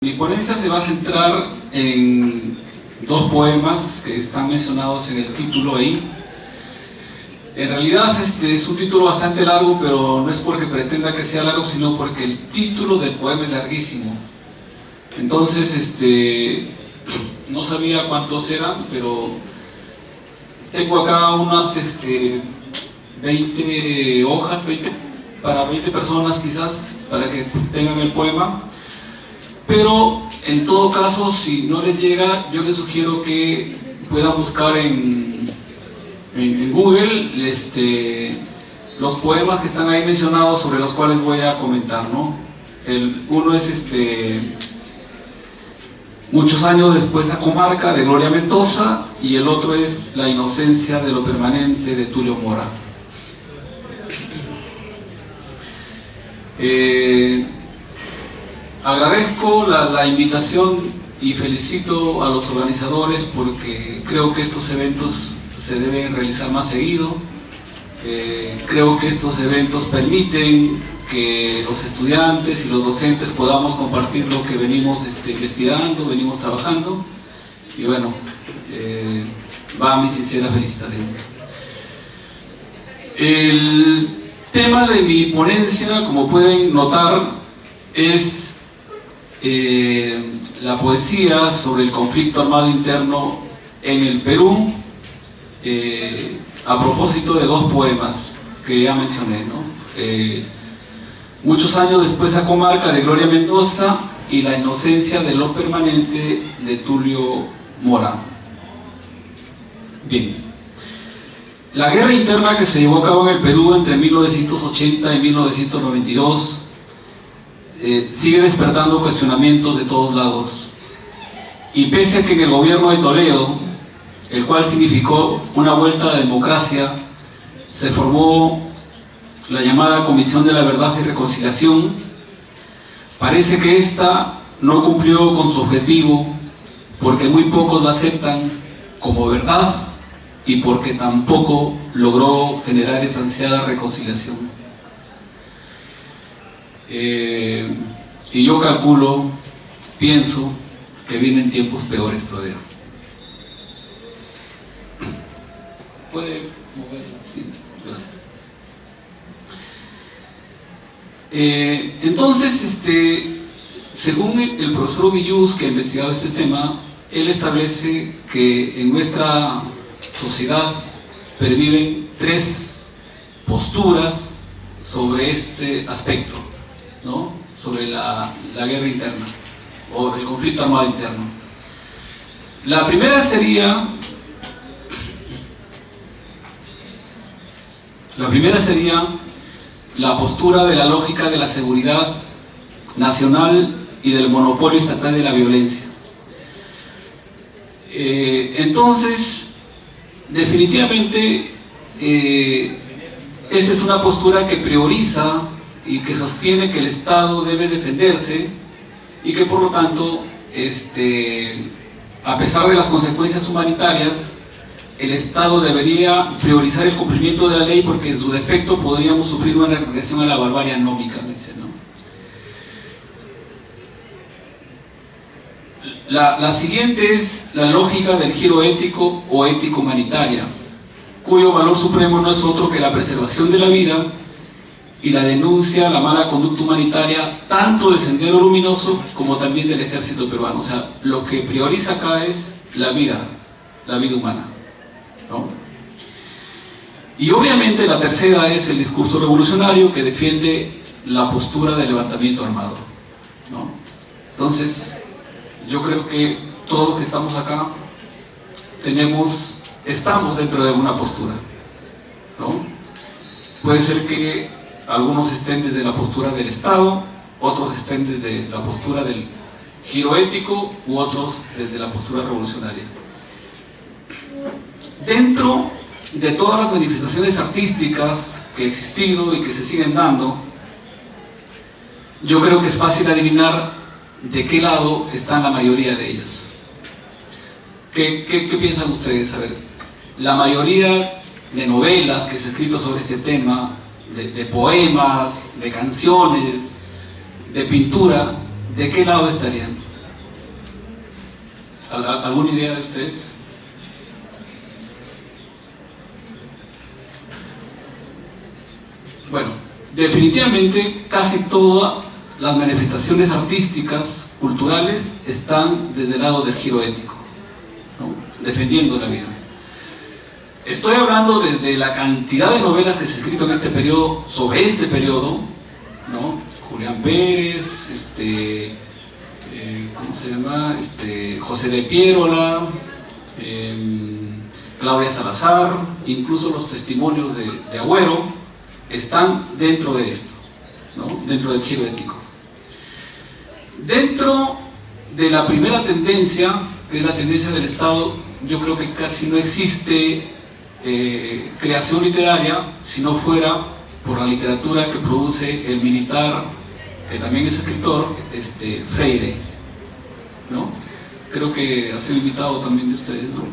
Mi ponencia se va a centrar en dos poemas que están mencionados en el título ahí. En realidad es un título bastante largo, pero no es porque pretenda que sea largo, sino porque el título del poema es larguísimo. Entonces, no sabía cuántos eran, pero tengo acá unas 20 hojas, para 20 personas quizás, para que tengan el poema. Pero en todo caso, si no les llega, yo les sugiero que puedan buscar en Google los poemas que están ahí mencionados, sobre los cuales voy a comentar, ¿no? Uno es Muchos años después de la comarca, de Gloria Mendoza, y el otro es La inocencia de lo permanente, de Tulio Mora. Agradezco la invitación y felicito a los organizadores, porque creo que estos eventos se deben realizar más seguido. Creo que estos eventos permiten que los estudiantes y los docentes podamos compartir lo que venimos investigando, venimos trabajando, y bueno, va mi sincera felicitación. El tema de mi ponencia, como pueden notar, es la poesía sobre el conflicto armado interno en el Perú, a propósito de dos poemas que ya mencioné, ¿no? Muchos años después a comarca, de Gloria Mendoza, y La inocencia de lo permanente, de Tulio Mora. Bien. La guerra interna que se llevó a cabo en el Perú entre 1980 y 1992 sigue despertando cuestionamientos de todos lados. Y pese a que en el gobierno de Toledo, el cual significó una vuelta a la democracia, se formó la llamada Comisión de la Verdad y Reconciliación, parece que ésta no cumplió con su objetivo, porque muy pocos la aceptan como verdad y porque tampoco logró generar esa ansiada reconciliación. Y yo calculo, pienso que vienen tiempos peores todavía. ¿Puede moverlo? Sí, gracias. Entonces, según el profesor Ovilluz, que ha investigado este tema, él establece que en nuestra sociedad perviven tres posturas sobre este aspecto, ¿no? Sobre la guerra interna o el conflicto armado interno. La primera sería la postura de la lógica de la seguridad nacional y del monopolio estatal de la violencia. Entonces, definitivamente, esta es una postura que prioriza y que sostiene que el Estado debe defenderse, y que por lo tanto, a pesar de las consecuencias humanitarias, el Estado debería priorizar el cumplimiento de la ley, porque en su defecto podríamos sufrir una regresión a la barbarie anómica, dice, ¿no? La siguiente es la lógica del giro ético o ético-humanitaria, cuyo valor supremo no es otro que la preservación de la vida y la denuncia a la mala conducta humanitaria, tanto del Sendero Luminoso como también del ejército peruano. O sea, lo que prioriza acá es la vida humana, ¿no? Y obviamente la tercera es el discurso revolucionario, que defiende la postura del levantamiento armado, ¿no? Entonces, yo creo que todos los que estamos acá estamos dentro de alguna postura, ¿no? Puede ser que algunos estén desde la postura del Estado, otros estén desde la postura del giro ético, u otros desde la postura revolucionaria. Dentro de todas las manifestaciones artísticas que han existido y que se siguen dando, yo creo que es fácil adivinar de qué lado están la mayoría de ellas. ¿Qué piensan ustedes? A ver, la mayoría de novelas que se han escrito sobre este tema, de poemas, de canciones, de pintura, ¿de qué lado estarían? ¿Alguna idea de ustedes? Bueno, definitivamente casi todas las manifestaciones artísticas, culturales, están desde el lado del giro ético, ¿no? Defendiendo la vida. Estoy hablando desde la cantidad de novelas que se han escrito en este periodo, sobre este periodo, ¿no? Julián Pérez, ¿cómo se llama? José de Piérola, Claudia Salazar, incluso los testimonios de Agüero están dentro de esto, ¿no? Dentro del giro ético. Dentro de la primera tendencia, que es la tendencia del Estado, yo creo que casi no existe creación literaria si no fuera por la literatura que produce el militar, que también es escritor, Freire, ¿no? Creo que ha sido invitado también de ustedes, ¿no?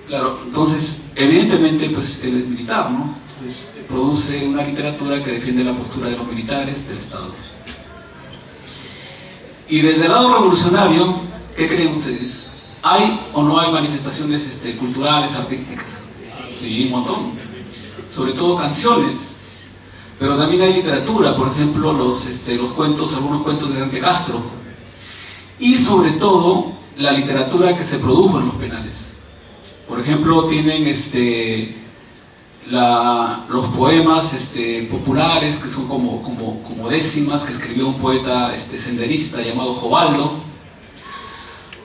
Claro, entonces, evidentemente, pues él es militar, ¿no? Entonces, produce una literatura que defiende la postura de los militares, del Estado. Y desde el lado revolucionario, ¿qué creen ustedes? ¿Hay o no hay manifestaciones culturales, artísticas? Sí, un montón. Sobre todo canciones. Pero también hay literatura, por ejemplo, los cuentos, algunos cuentos de Dante Castro. Y sobre todo, la literatura que se produjo en los penales. Por ejemplo, tienen los poemas populares, que son como décimas, que escribió un poeta senderista llamado Jovaldo.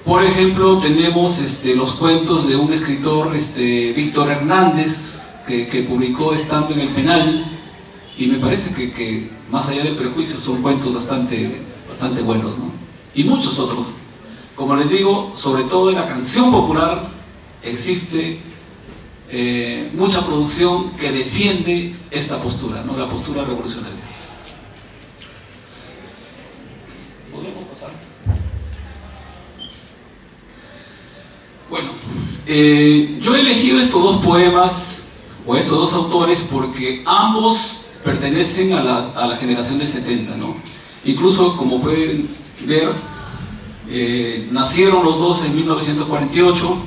Por ejemplo, tenemos los cuentos de un escritor, Víctor Hernández, que publicó estando en el penal, y me parece que más allá del prejuicio son cuentos bastante buenos, ¿no? Y muchos otros. Como les digo, sobre todo en la canción popular existe mucha producción que defiende esta postura, ¿no? La postura revolucionaria. ¿Podemos pasar? Bueno, yo he elegido estos dos poemas, o estos dos autores, porque ambos pertenecen a la generación del 70, ¿no? Incluso, como pueden ver, nacieron los dos en 1948,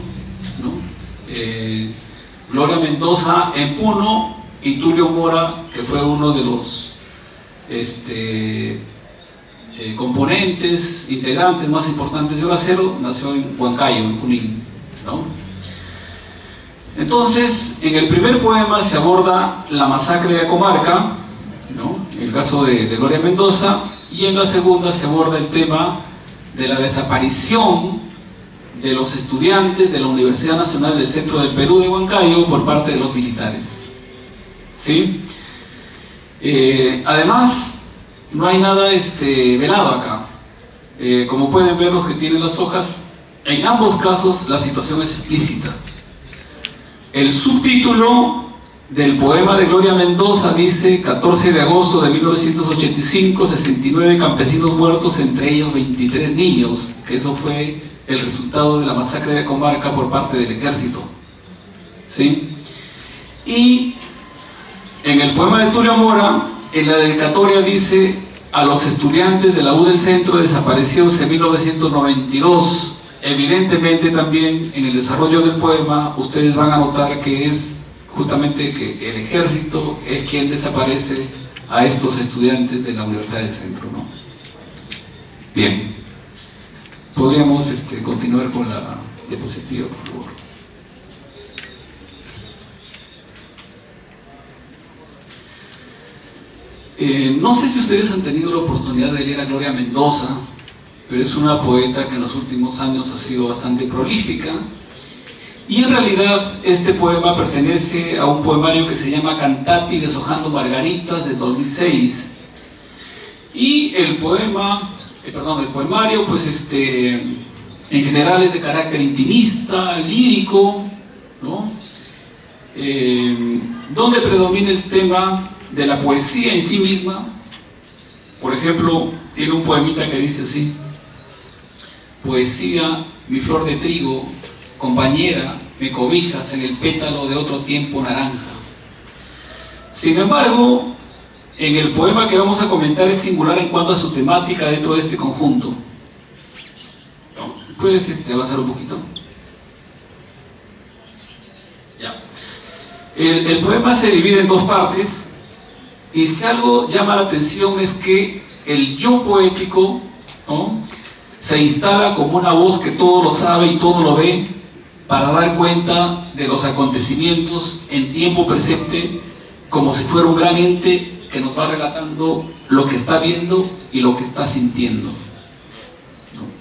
¿no? Gloria Mendoza en Puno y Tulio Mora, que fue uno de los componentes, integrantes más importantes de Hora Cero, nació en Huancayo, en Junín, ¿no? Entonces, en el primer poema se aborda la masacre de Comarca, ¿no? El caso de Gloria Mendoza, y en la segunda se aborda el tema de la desaparición de los estudiantes de la Universidad Nacional del Centro del Perú de Huancayo por parte de los militares, ¿sí? Además, no hay nada velado acá. Como pueden ver los que tienen las hojas, en ambos casos la situación es explícita. El subtítulo del poema de Gloria Mendoza dice: 14 de agosto de 1985, 69 campesinos muertos, entre ellos 23 niños, que eso fue el resultado de la masacre de Comarca por parte del ejército, ¿sí? Y en el poema de Tulio Mora, en la dedicatoria dice: a los estudiantes de la U del Centro desaparecidos en 1992. Evidentemente también en el desarrollo del poema ustedes van a notar que es justamente que el ejército es quien desaparece a estos estudiantes de la Universidad del Centro, ¿no? Bien, podríamos continuar con la diapositiva, por favor. No sé si ustedes han tenido la oportunidad de leer a Gloria Mendoza, pero es una poeta que en los últimos años ha sido bastante prolífica, y en realidad este poema pertenece a un poemario que se llama Cantati deshojando margaritas, de 2006, y el poemario pues en general es de carácter intimista, lírico, ¿no? Donde predomina el tema de la poesía en sí misma. Por ejemplo, tiene un poemita que dice así: poesía, mi flor de trigo, compañera, me cobijas en el pétalo de otro tiempo naranja. Sin embargo, en el poema que vamos a comentar es singular en cuanto a su temática dentro de este conjunto. puedes avanzar un poquito. Ya. El poema se divide en dos partes, y si algo llama la atención es que el yo poético, ¿no?, se instala como una voz que todo lo sabe y todo lo ve, para dar cuenta de los acontecimientos en tiempo presente, como si fuera un gran ente que nos va relatando lo que está viendo y lo que está sintiendo, ¿no?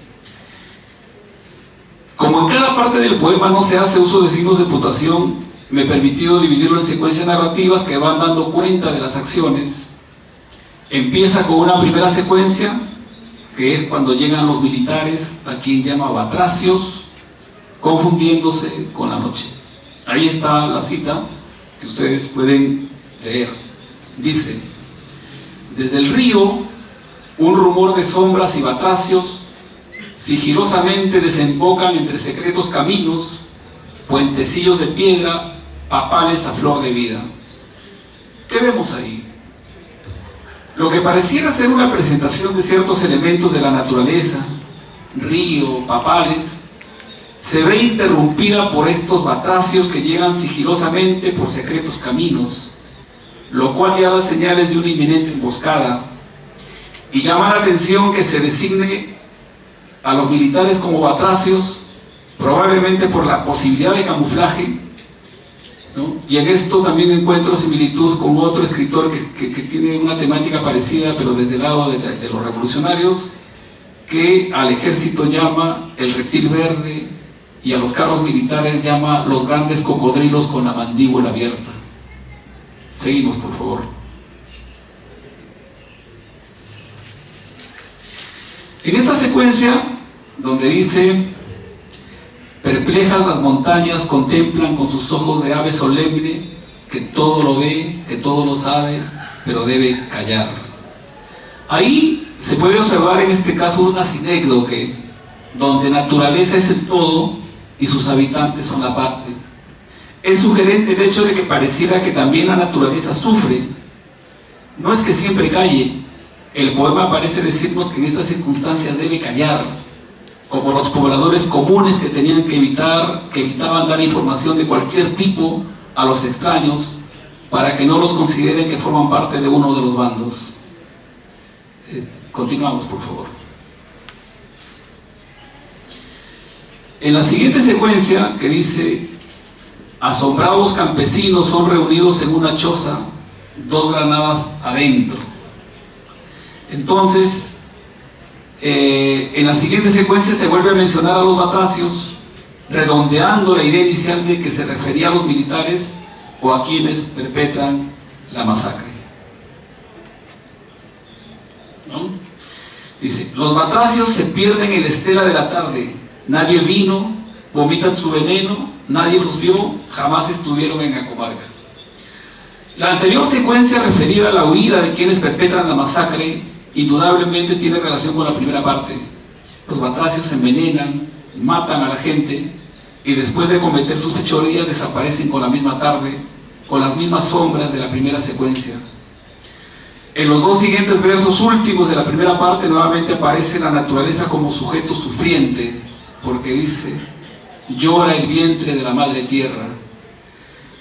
Como en cada parte del poema no se hace uso de signos de puntuación, me he permitido dividirlo en secuencias narrativas que van dando cuenta de las acciones. Empieza con una primera secuencia, que es cuando llegan los militares, a quien llama batracios, confundiéndose con la noche. Ahí está la cita que ustedes pueden leer. Dice: desde el río, un rumor de sombras y batracios sigilosamente desembocan entre secretos caminos, puentecillos de piedra, papales a flor de vida. ¿Qué vemos ahí? Lo que pareciera ser una presentación de ciertos elementos de la naturaleza, río, papales, se ve interrumpida por estos batracios que llegan sigilosamente por secretos caminos, lo cual ya da señales de una inminente emboscada, y llama la atención que se designe a los militares como batracios, probablemente por la posibilidad de camuflaje, ¿no? Y en esto también encuentro similitud con otro escritor que tiene una temática parecida, pero desde el lado de los revolucionarios, que al ejército llama el reptil verde y a los carros militares llama los grandes cocodrilos con la mandíbula abierta. Seguimos, por favor. En esta secuencia, donde dice: perplejas las montañas contemplan con sus ojos de ave solemne, que todo lo ve, que todo lo sabe, pero debe callar. Ahí se puede observar en este caso una sinécdoque, donde naturaleza es el todo y sus habitantes son la parte. Es sugerente el hecho de que pareciera que también la naturaleza sufre. No es que siempre calle. El poema parece decirnos que en estas circunstancias debe callar, como los pobladores comunes que tenían que evitaban dar información de cualquier tipo a los extraños, para que no los consideren que forman parte de uno de los bandos. Continuamos, por favor. En la siguiente secuencia, que dice: asombrados campesinos son reunidos en una choza, 2 granadas adentro. Entonces, en la siguiente secuencia se vuelve a mencionar a los batracios, redondeando la idea inicial de que se refería a los militares o a quienes perpetran la masacre, ¿no? Dice: los batracios se pierden en la estela de la tarde, nadie vino, vomitan su veneno, nadie los vio, jamás estuvieron en la comarca. La anterior secuencia, referida a la huida de quienes perpetran la masacre, indudablemente tiene relación con la primera parte. Los batracios envenenan, matan a la gente, y después de cometer sus fechorías desaparecen con la misma tarde, con las mismas sombras de la primera secuencia. En los 2 siguientes versos últimos de la primera parte nuevamente aparece la naturaleza como sujeto sufriente, porque dice: llora el vientre de la madre tierra.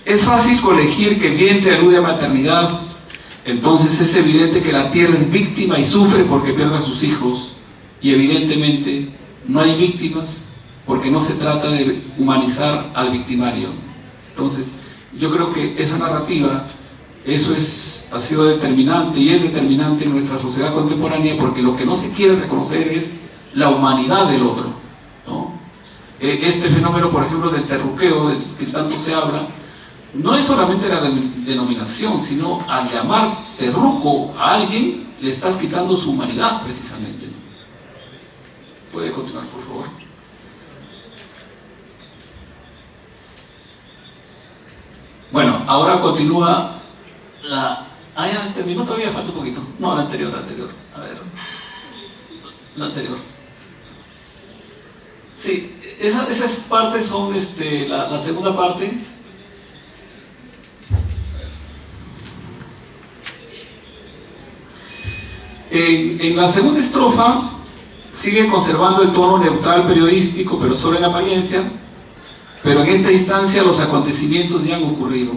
Es fácil colegir que el vientre alude a maternidad. Entonces es evidente que la tierra es víctima y sufre porque pierde a sus hijos, y evidentemente no hay víctimas porque no se trata de humanizar al victimario. Entonces yo creo que esa narrativa, eso ha sido determinante y es determinante en nuestra sociedad contemporánea, porque lo que no se quiere reconocer es la humanidad del otro, ¿no? Este fenómeno, por ejemplo, del terruqueo, del que tanto se habla, no es solamente la denominación, sino al llamar terruco a alguien, le estás quitando su humanidad precisamente, ¿no? Puede continuar, por favor. Bueno, ahora continúa la... Ah, ya terminó, todavía falta un poquito. No, la anterior. A ver. La anterior. Sí, esas partes son la segunda parte. En la segunda estrofa sigue conservando el tono neutral periodístico, pero solo en apariencia, pero en esta instancia los acontecimientos ya han ocurrido.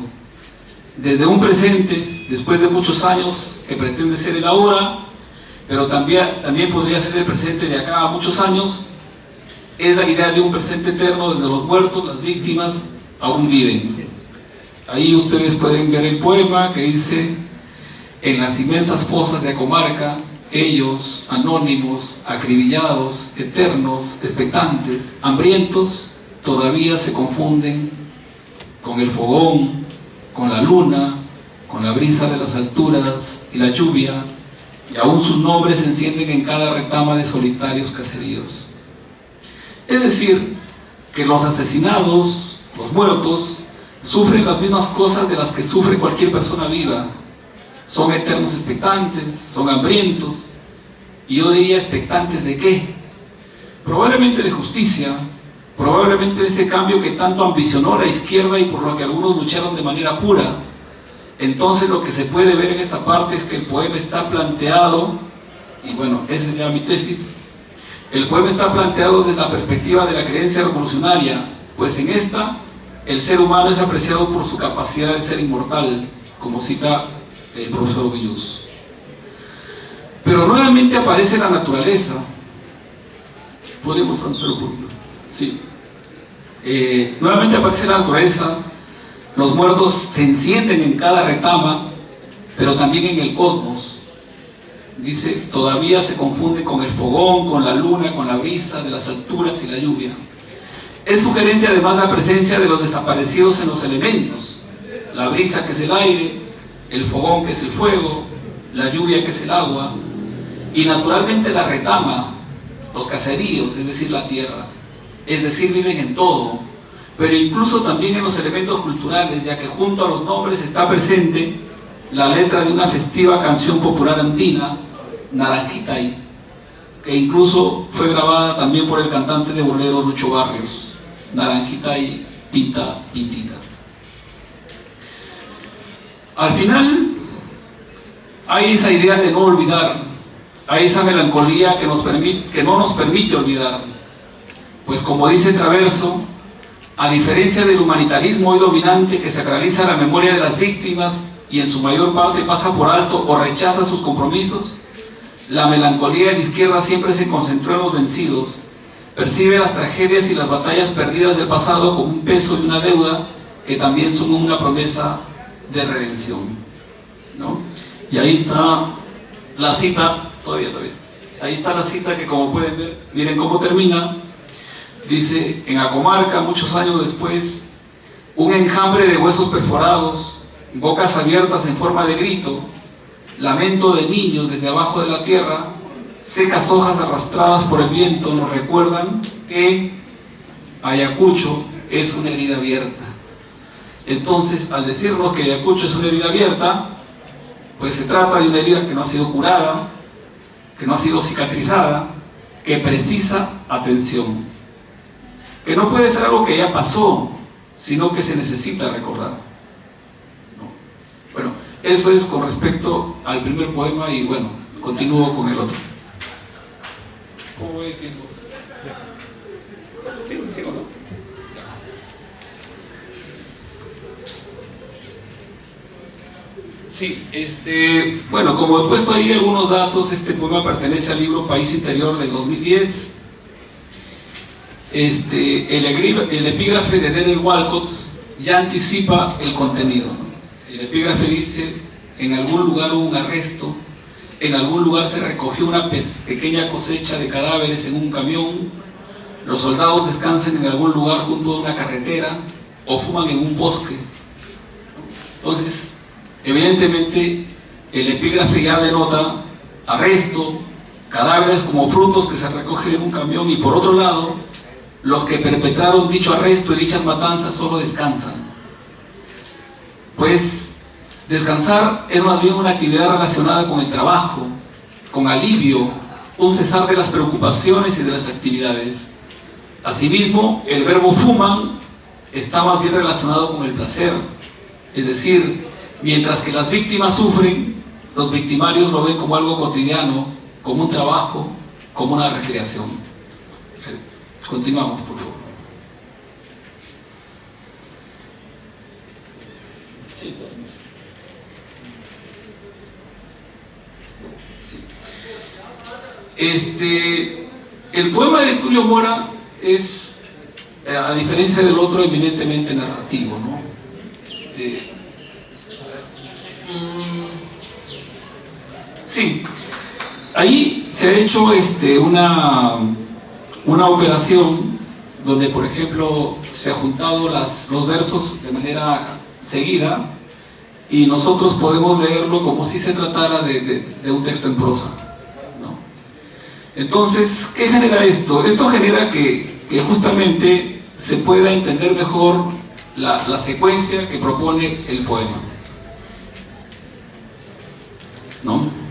Desde un presente, después de muchos años, que pretende ser el ahora, pero también podría ser el presente de acá a muchos años, es la idea de un presente eterno donde los muertos, las víctimas, aún viven. Ahí ustedes pueden ver el poema que dice: en las inmensas fosas de Acomarca, ellos, anónimos, acribillados, eternos, expectantes, hambrientos, todavía se confunden con el fogón, con la luna, con la brisa de las alturas y la lluvia, y aún sus nombres se encienden en cada retama de solitarios caseríos. Es decir, que los asesinados, los muertos, sufren las mismas cosas de las que sufre cualquier persona viva. Son eternos expectantes, son hambrientos, y yo diría, ¿expectantes de qué? Probablemente de justicia, probablemente de ese cambio que tanto ambicionó la izquierda y por lo que algunos lucharon de manera pura. Entonces lo que se puede ver en esta parte es que el poema está planteado, y bueno, esa es ya mi tesis, el poema está planteado desde la perspectiva de la creencia revolucionaria, pues en esta el ser humano es apreciado por su capacidad de ser inmortal, como cita el profesor Villus. Pero nuevamente aparece la naturaleza. ¿Podemos avanzar un poquito? Sí. Nuevamente aparece la naturaleza. Los muertos se encienden en cada retama, pero también en el cosmos. Dice, todavía se confunde con el fogón, con la luna, con la brisa de las alturas y la lluvia. Es sugerente además la presencia de los desaparecidos en los elementos. La brisa, que es el aire, el fogón, que es el fuego, la lluvia, que es el agua, y naturalmente la retama, los caseríos, es decir, la tierra. Es decir, viven en todo, pero incluso también en los elementos culturales, ya que junto a los nombres está presente la letra de una festiva canción popular andina, Naranjitay, que incluso fue grabada también por el cantante de bolero Lucho Barrios. Naranjitay, pinta, pintita. Al final hay esa idea de no olvidar, hay esa melancolía que no nos permite olvidar, pues como dice Traverso, a diferencia del humanitarismo hoy dominante que sacraliza la memoria de las víctimas y en su mayor parte pasa por alto o rechaza sus compromisos, la melancolía de la izquierda siempre se concentró en los vencidos, percibe las tragedias y las batallas perdidas del pasado como un peso y una deuda que también son una promesa de redención, ¿no? Y ahí está la cita, todavía, ahí está la cita que, como pueden ver, miren cómo termina. Dice, en Acomarca, muchos años después, un enjambre de huesos perforados, bocas abiertas en forma de grito, lamento de niños desde abajo de la tierra, secas hojas arrastradas por el viento nos recuerdan que Ayacucho es una herida abierta. Entonces, al decirnos que Ayacucho es una herida abierta, pues se trata de una herida que no ha sido curada, que no ha sido cicatrizada, que precisa atención, que no puede ser algo que ya pasó, sino que se necesita recordar, ¿no? Bueno, eso es con respecto al primer poema y bueno, continúo con el otro. ¿Cómo voy de tiempo? ¿Sí o no? Sí, bueno, como he puesto ahí algunos datos, este poema pertenece al libro País Interior del 2010. El epígrafe de Derek Walcott ya anticipa el contenido, ¿no? El epígrafe dice: en algún lugar hubo un arresto, en algún lugar se recogió una pequeña cosecha de cadáveres en un camión, los soldados descansan en algún lugar junto a una carretera o fuman en un bosque. Entonces, evidentemente, el epígrafe ya denota arresto, cadáveres como frutos que se recogen en un camión, y por otro lado, los que perpetraron dicho arresto y dichas matanzas solo descansan. Pues descansar es más bien una actividad relacionada con el trabajo, con alivio, un cesar de las preocupaciones y de las actividades. Asimismo, el verbo fuman está más bien relacionado con el placer, es decir, mientras que las víctimas sufren, los victimarios lo ven como algo cotidiano, como un trabajo, como una recreación. Continuamos, por favor. Sí, está bien. Sí. El poema de Tulio Mora es, a diferencia del otro, eminentemente narrativo, ¿no? Sí, ahí se ha hecho una operación donde, por ejemplo, se han juntado los versos de manera seguida y nosotros podemos leerlo como si se tratara de un texto en prosa, ¿no? Entonces, ¿qué genera esto? Esto genera que justamente se pueda entender mejor la secuencia que propone el poema, ¿no?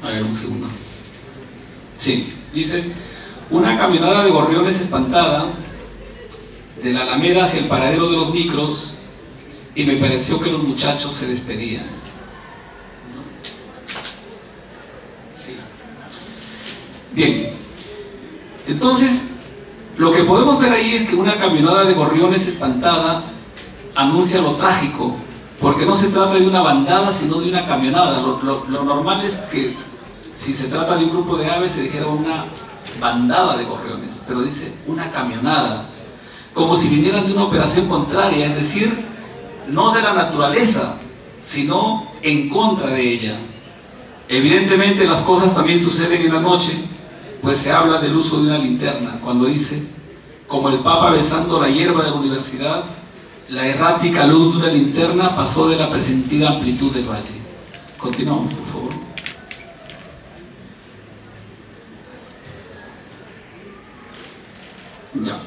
A ver, un segundo. Sí, dice: una caminada de gorriones espantada de la Alameda hacia el paradero de los micros, y me pareció que los muchachos se despedían. ¿No? Sí. Bien, entonces lo que podemos ver ahí es que una caminada de gorriones espantada anuncia lo trágico, porque no se trata de una bandada sino de una camionada. Lo normal es que si se trata de un grupo de aves se dijera una bandada de gorriones, pero dice una camionada, como si vinieran de una operación contraria, es decir, no de la naturaleza, sino en contra de ella. Evidentemente las cosas también suceden en la noche, pues se habla del uso de una linterna, cuando dice: como el Papa besando la hierba de la universidad, la errática luz de una linterna pasó de la presentida amplitud del valle. Continuamos, por favor. Ya.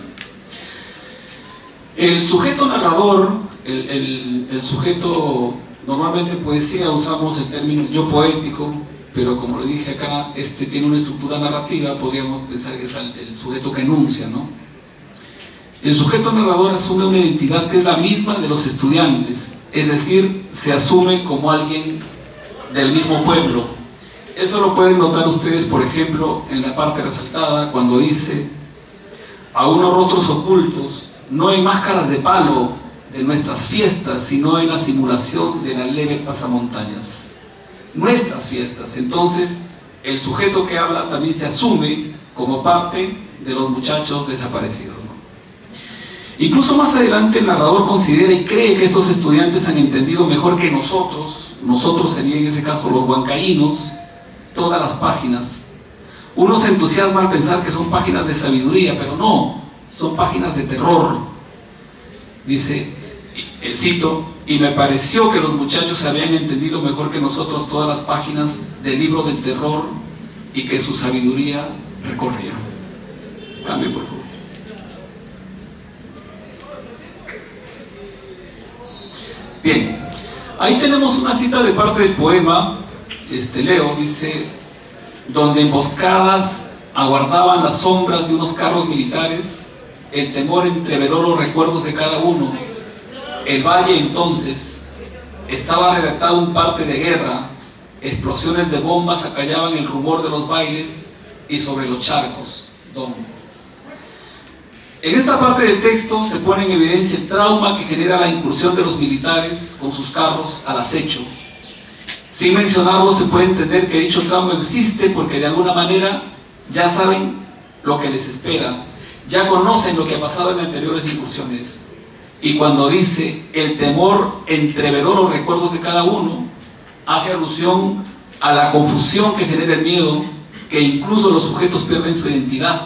El sujeto narrador, el sujeto, normalmente en poesía usamos el término yo poético, pero como le dije acá, tiene una estructura narrativa, podríamos pensar que es el sujeto que enuncia, ¿no? El sujeto narrador asume una identidad que es la misma de los estudiantes, es decir, se asume como alguien del mismo pueblo. Eso lo pueden notar ustedes, por ejemplo, en la parte resaltada, cuando dice: a unos rostros ocultos, no en máscaras de palo de nuestras fiestas, sino en la simulación de la leve pasamontañas. Nuestras fiestas. Entonces, el sujeto que habla también se asume como parte de los muchachos desaparecidos, ¿no? Incluso más adelante el narrador considera y cree que estos estudiantes han entendido mejor que nosotros sería en ese caso los huancaínos, todas las páginas. Uno se entusiasma al pensar que son páginas de sabiduría, pero no, son páginas de terror. Dice, cito: y me pareció que los muchachos habían entendido mejor que nosotros todas las páginas del libro del terror y que su sabiduría recorría. Cambio, por favor. Bien, ahí tenemos una cita de parte del poema. Leo, dice: donde emboscadas aguardaban las sombras de unos carros militares, el temor entreveró los recuerdos de cada uno. El valle entonces estaba redactado un parte de guerra, explosiones de bombas acallaban el rumor de los bailes, y sobre los charcos, don. En esta parte del texto se pone en evidencia el trauma que genera la incursión de los militares con sus carros al acecho. Sin mencionarlo, se puede entender que dicho trauma existe porque de alguna manera ya saben lo que les espera, ya conocen lo que ha pasado en anteriores incursiones. Y cuando dice el temor entreveró los recuerdos de cada uno, hace alusión a la confusión que genera el miedo, que incluso los sujetos pierden su identidad,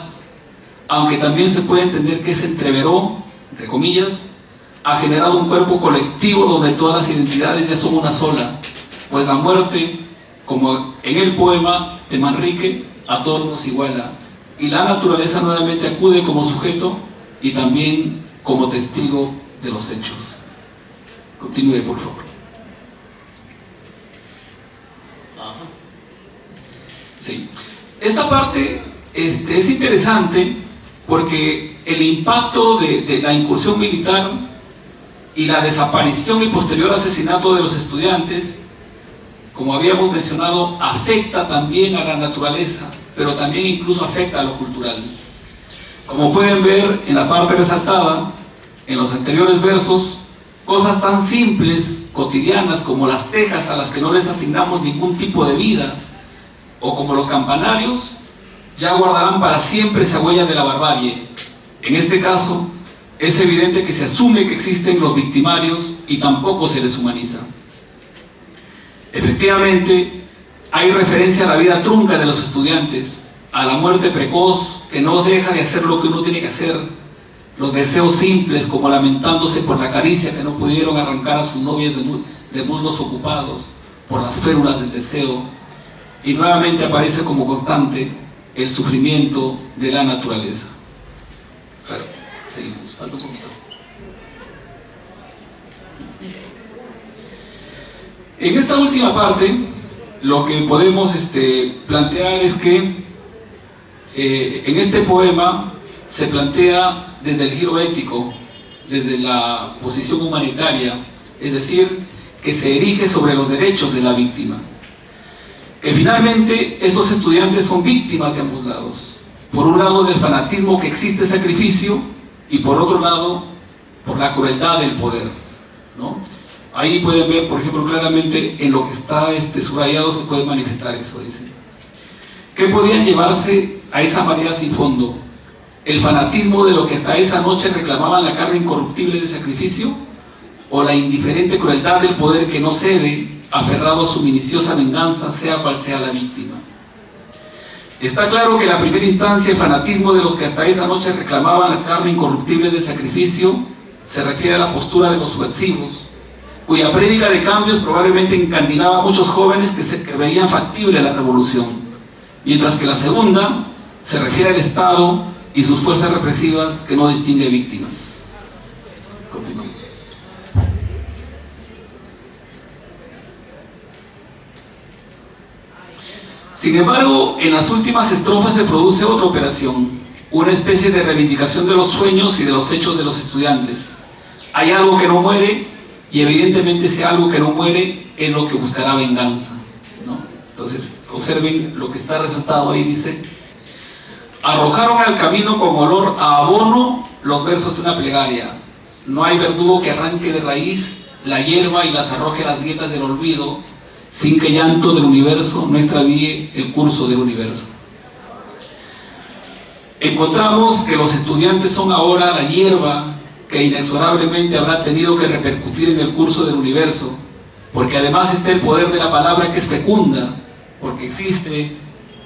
aunque también se puede entender que ese entreveró, entre comillas, ha generado un cuerpo colectivo donde todas las identidades ya son una sola, pues la muerte, como en el poema de Manrique, a todos nos iguala, y la naturaleza nuevamente acude como sujeto y también como testigo de los hechos. Continúe, por favor. Sí. Esta parte es interesante porque el impacto de la incursión militar y la desaparición y posterior asesinato de los estudiantes como habíamos mencionado, afecta también a la naturaleza, pero también incluso afecta a lo cultural. Como pueden ver en la parte resaltada, en los anteriores versos, cosas tan simples, cotidianas, como las tejas a las que no les asignamos ningún tipo de vida, o como los campanarios, ya guardarán para siempre esa huella de la barbarie. En este caso, es evidente que se asume que existen los victimarios y tampoco se les humaniza. Efectivamente, hay referencia a la vida trunca de los estudiantes, a la muerte precoz que no deja de hacer lo que uno tiene que hacer, los deseos simples como lamentándose por la caricia que no pudieron arrancar a sus novias de muslos ocupados, por las férulas del deseo, y nuevamente aparece como constante el sufrimiento de la naturaleza. Claro, seguimos, falta un poquito. En esta última parte, lo que podemos plantear es que en este poema se plantea desde el giro ético, desde la posición humanitaria, es decir, que se erige sobre los derechos de la víctima. Que finalmente estos estudiantes son víctimas de ambos lados. Por un lado, del fanatismo que existe sacrificio, y por otro lado, por la crueldad del poder, ¿no? Ahí pueden ver, por ejemplo, claramente en lo que está subrayado se puede manifestar eso, dice. ¿Qué podían llevarse a esa marea sin fondo? ¿El fanatismo de lo que hasta esa noche reclamaban la carne incorruptible de sacrificio? ¿O la indiferente crueldad del poder que no cede, aferrado a su minuciosa venganza, sea cual sea la víctima? Está claro que en la primera instancia el fanatismo de los que hasta esa noche reclamaban la carne incorruptible del sacrificio se refiere a la postura de los subversivos, cuya prédica de cambios probablemente encandilaba a muchos jóvenes que veían factible la revolución, mientras que la segunda se refiere al Estado y sus fuerzas represivas que no distingue víctimas. Continuamos. Sin embargo, en las últimas estrofas se produce otra operación, una especie de reivindicación de los sueños y de los hechos de los estudiantes. Hay algo que no muere, y evidentemente ese algo que no muere es lo que buscará venganza, ¿no? Entonces, observen lo que está resaltado ahí, dice: arrojaron al camino con olor a abono los versos de una plegaria. No hay verdugo que arranque de raíz la hierba y las arroje a las grietas del olvido, sin que llanto del universo no extravíe el curso del universo. Encontramos que los estudiantes son ahora la hierba que inexorablemente habrá tenido que repercutir en el curso del universo, porque además está el poder de la palabra que es fecunda, porque existe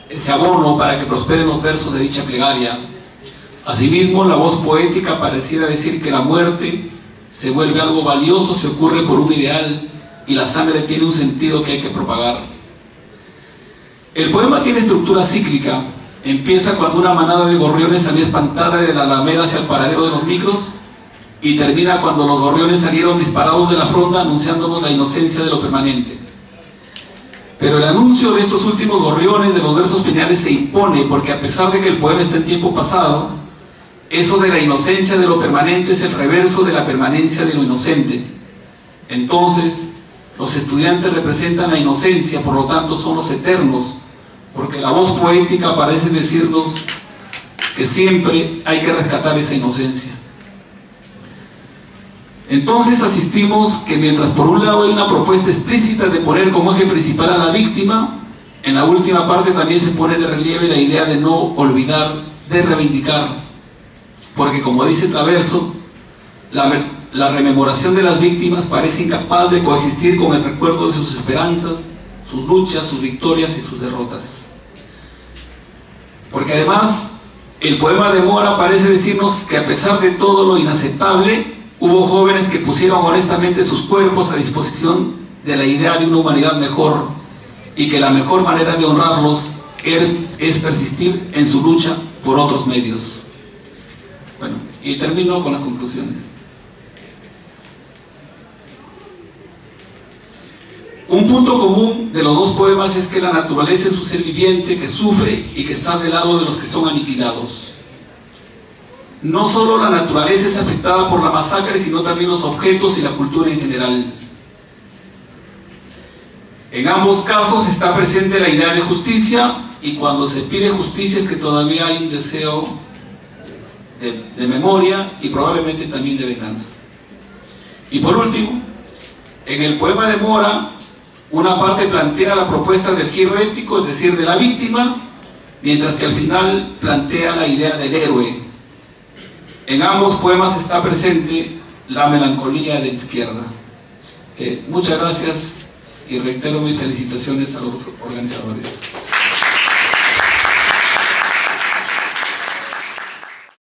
ese abono para que prosperen los versos de dicha plegaria. Asimismo, la voz poética pareciera decir que la muerte se vuelve algo valioso si ocurre por un ideal, y la sangre tiene un sentido que hay que propagar. El poema tiene estructura cíclica. Empieza cuando una manada de gorriones salió espantada de la alameda hacia el paradero de los micros, y termina cuando los gorriones salieron disparados de la fronda anunciándonos la inocencia de lo permanente. Pero el anuncio de estos últimos gorriones de los versos finales se impone, porque a pesar de que el poema está en tiempo pasado, eso de la inocencia de lo permanente es el reverso de la permanencia de lo inocente. Entonces, los estudiantes representan la inocencia, por lo tanto son los eternos, porque la voz poética parece decirnos que siempre hay que rescatar esa inocencia. Entonces asistimos que mientras por un lado hay una propuesta explícita de poner como eje principal a la víctima, en la última parte también se pone de relieve la idea de no olvidar, de reivindicar, porque como dice Traverso, la rememoración de las víctimas parece incapaz de coexistir con el recuerdo de sus esperanzas, sus luchas, sus victorias y sus derrotas. Porque además el poema de Mora parece decirnos que a pesar de todo lo inaceptable, hubo jóvenes que pusieron honestamente sus cuerpos a disposición de la idea de una humanidad mejor, y que la mejor manera de honrarlos es persistir en su lucha por otros medios. Bueno, y termino con las conclusiones. Un punto común de los dos poemas es que la naturaleza es un ser viviente que sufre y que está del lado de los que son aniquilados. No solo la naturaleza es afectada por la masacre, sino también los objetos y la cultura en general. En ambos casos está presente la idea de justicia, y cuando se pide justicia es que todavía hay un deseo de memoria y probablemente también de venganza. Y por último, en el poema de Mora, una parte plantea la propuesta del giro ético, es decir, de la víctima, mientras que al final plantea la idea del héroe. En ambos poemas está presente la melancolía de la izquierda. Muchas gracias y reitero mis felicitaciones a los organizadores.